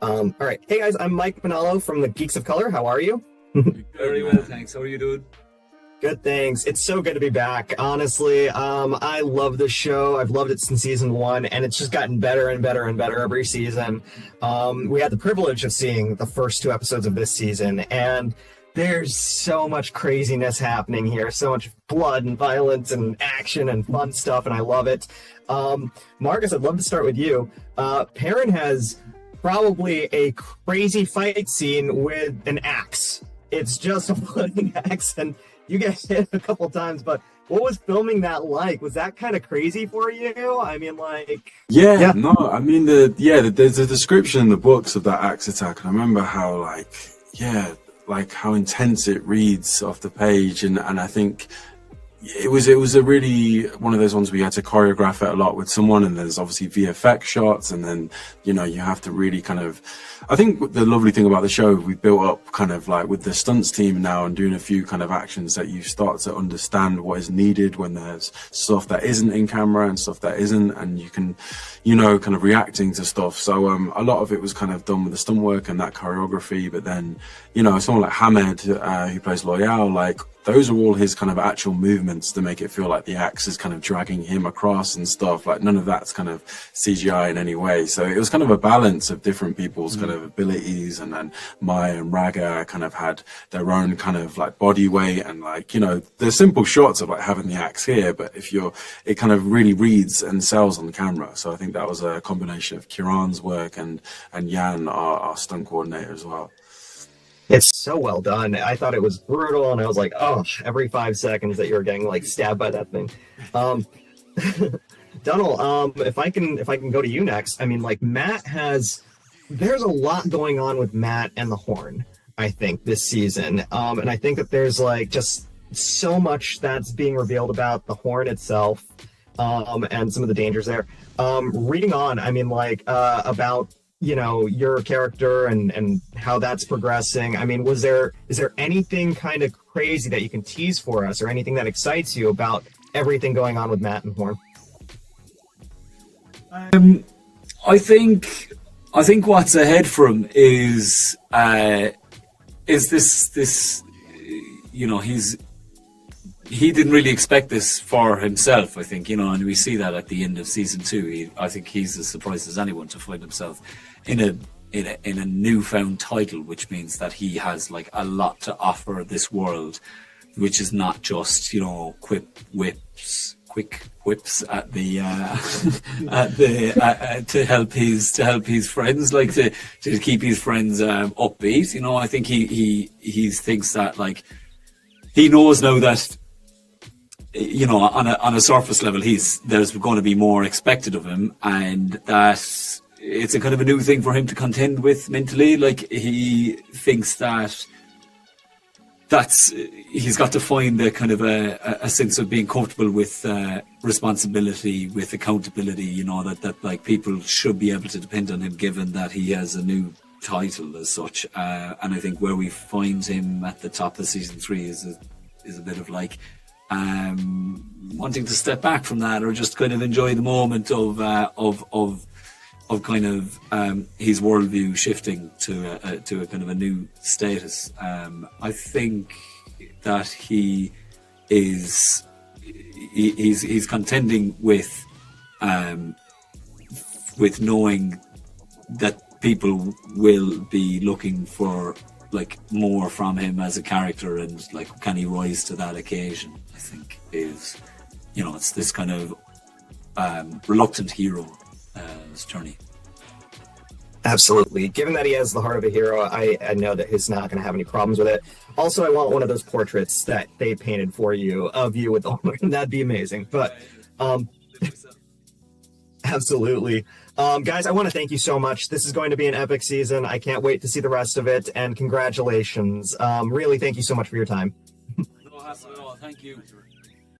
All right. Hey guys, I'm Mike Manalo from the Geeks of Color. How are you? Very well, thanks. How are you doing? Good, thanks. It's so good to be back. Honestly, I love this show. I've loved it since season one, and it's just gotten better and better and better every season. We had the privilege of seeing the first two episodes of this season, and there's so much craziness happening here, so much blood and violence and action and fun stuff, and I love it. Marcus, I'd love to start with you. Perrin has probably a crazy fight scene with an axe. It's just a floating axe, and you guys hit it a couple times, but what was filming that like? Was that kind of crazy for you? I mean, like... Yeah, no, I mean, there's a description in the books of that axe attack, and I remember how, like how intense it reads off the page, and I think it was a really one of those ones where you had to choreograph it a lot with someone, and there's obviously VFX shots, and then you have to really kind of... I think the lovely thing about the show, we built up kind of like with the stunts team now and doing a few kind of actions that you start to understand what is needed when there's stuff that isn't in camera and stuff that isn't, and you can kind of reacting to stuff. So a lot of it was kind of done with the stunt work and that choreography, but then someone like Hamed, who plays Loyal, like those are all his kind of actual movements to make it feel like the axe is kind of dragging him across and stuff. Like none of that's kind of CGI in any way. So it was kind of a balance of different people's kind of abilities, and then Maya and Raga kind of had their own kind of like body weight, and like there's simple shots of like having the axe here, but it kind of really reads and sells on camera. So I think that was a combination of Kieran's work and Jan, our stunt coordinator, as well. It's so well done. I thought it was brutal, and I was like, oh, every 5 seconds that you were getting like stabbed by that thing. Dónal, if I can go to you next. I mean, like there's a lot going on with Matt and the Horn, I think, this season. And I think that there's like just so much that's being revealed about the Horn itself, and some of the dangers there. Reading on, I mean, like about your character and how that's progressing. I mean, is there anything kind of crazy that you can tease for us, or anything that excites you about everything going on with Matt and Horn? I think what's ahead for him is this he didn't really expect this for himself, I think, and we see that at the end of season 2. I think he's as surprised as anyone to find himself in a newfound title, which means that he has like a lot to offer this world, which is not just quick whips at the to help his friends, like to keep his friends upbeat. I think he thinks that, like, he knows now that on a surface level there's going to be more expected of him, and that it's a kind of a new thing for him to contend with mentally. Like, he thinks he's got to find a kind of a sense of being comfortable with responsibility, with accountability, that like people should be able to depend on him, given that he has a new title as such. And I think where we find him at the top of season 3 is a bit of like wanting to step back from that, or just kind of enjoy the moment of kind of his worldview shifting to a kind of a new status. I think that he's contending with knowing that people will be looking for like more from him as a character, and like, can he rise to that occasion? I think is it's this kind of reluctant hero journey. Absolutely. Given that he has the heart of a hero, I know that he's not going to have any problems with it. Also, I want one of those portraits that they painted for you of you with the horn. That'd be amazing. But absolutely. Guys, I want to thank you so much. This is going to be an epic season. I can't wait to see the rest of it, and congratulations. Really, thank you so much for your time. No hassle at all. Thank you.